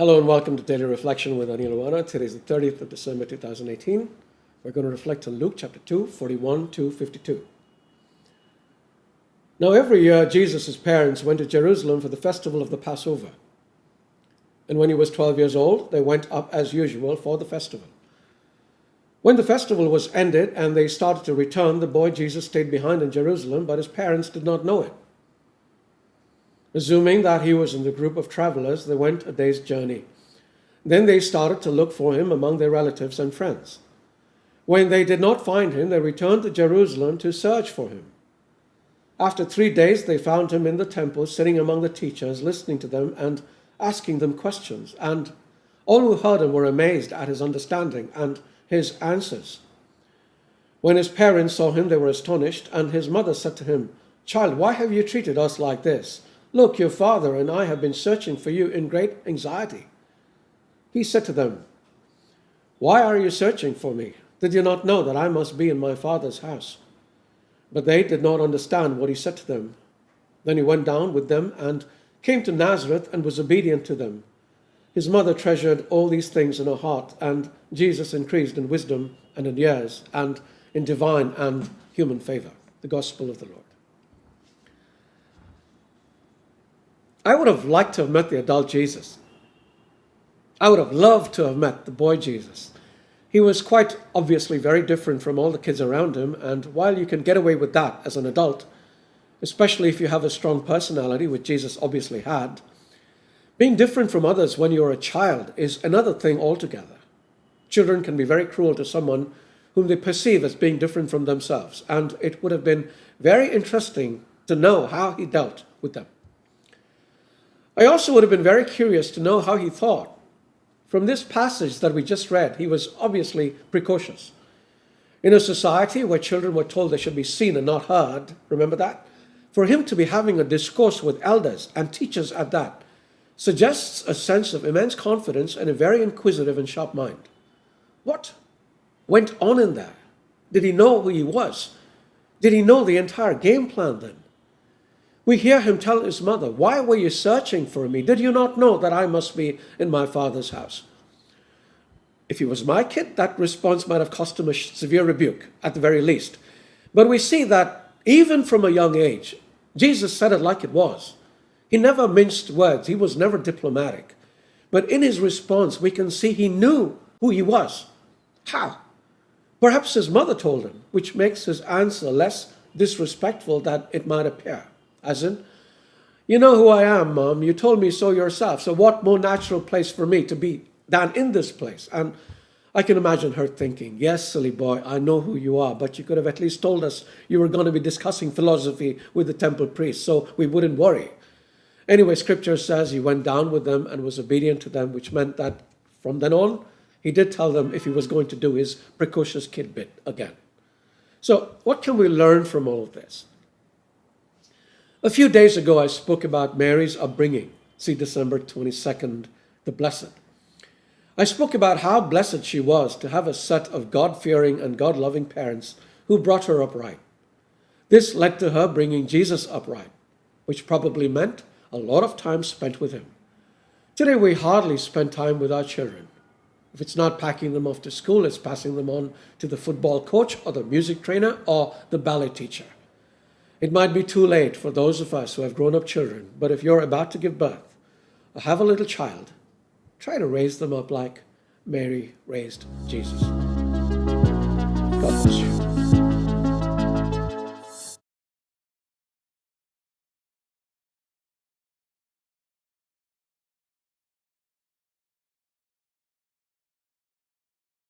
Hello and welcome to Daily Reflection with Aneel Aranha. Today is the 30th of December 2018. We're going to reflect on Luke chapter 2, 41 to 52. Now every year Jesus' parents went to Jerusalem for the festival of the Passover. And when he was 12 years old, they went up as usual for the festival. When the festival was ended and they started to return, the boy Jesus stayed behind in Jerusalem, but his parents did not know it. Assuming that he was in the group of travelers, they went a day's journey. Then they started to look for him among their relatives and friends. When they did not find him, they returned to Jerusalem to search for him. After 3 days, they found him in the temple, sitting among the teachers, listening to them and asking them questions. And all who heard him were amazed at his understanding and his answers. When his parents saw him, they were astonished, and his mother said to him, "Child, why have you treated us like this? Look, your father and I have been searching for you in great anxiety." He said to them, "Why are you searching for me? Did you not know that I must be in my father's house?" But they did not understand what he said to them. Then he went down with them and came to Nazareth and was obedient to them. His mother treasured all these things in her heart, and Jesus increased in wisdom and in years and in divine and human favor. The Gospel of the Lord. I would have liked to have met the adult Jesus. I would have loved to have met the boy Jesus. He was quite obviously very different from all the kids around him, and while you can get away with that as an adult, especially if you have a strong personality, which Jesus obviously had, being different from others when you're a child is another thing altogether. Children can be very cruel to someone whom they perceive as being different from themselves, and it would have been very interesting to know how he dealt with them. I also would have been very curious to know how he thought. From this passage that we just read, he was obviously precocious. In a society where children were told they should be seen and not heard, remember that? For him to be having a discourse with elders and teachers at that suggests a sense of immense confidence and a very inquisitive and sharp mind. What went on in there? Did he know who he was? Did he know the entire game plan then? We hear him tell his mother, "Why were you searching for me? Did you not know that I must be in my father's house?" If he was my kid, that response might have cost him a severe rebuke, at the very least. But we see that even from a young age, Jesus said it like it was. He never minced words. He was never diplomatic. But in his response, we can see he knew who he was. How? Perhaps his mother told him, which makes his answer less disrespectful than it might appear. As in, "You know who I am, Mom. You told me so yourself. So what more natural place for me to be than in this place?" And I can imagine her thinking, "Yes, silly boy, I know who you are, but you could have at least told us you were going to be discussing philosophy with the temple priest, so we wouldn't worry." Anyway, scripture says he went down with them and was obedient to them, which meant that from then on, he did tell them if he was going to do his precocious kid bit again. So what can we learn from all of this? A few days ago, I spoke about Mary's upbringing. See December 22nd, the Blessed. I spoke about how blessed she was to have a set of God-fearing and God-loving parents who brought her up right. This led to her bringing Jesus up right, which probably meant a lot of time spent with him. Today, we hardly spend time with our children. If it's not packing them off to school, it's passing them on to the football coach or the music trainer or the ballet teacher. It might be too late for those of us who have grown-up children, but if you're about to give birth or have a little child, try to raise them up like Mary raised Jesus. God bless you.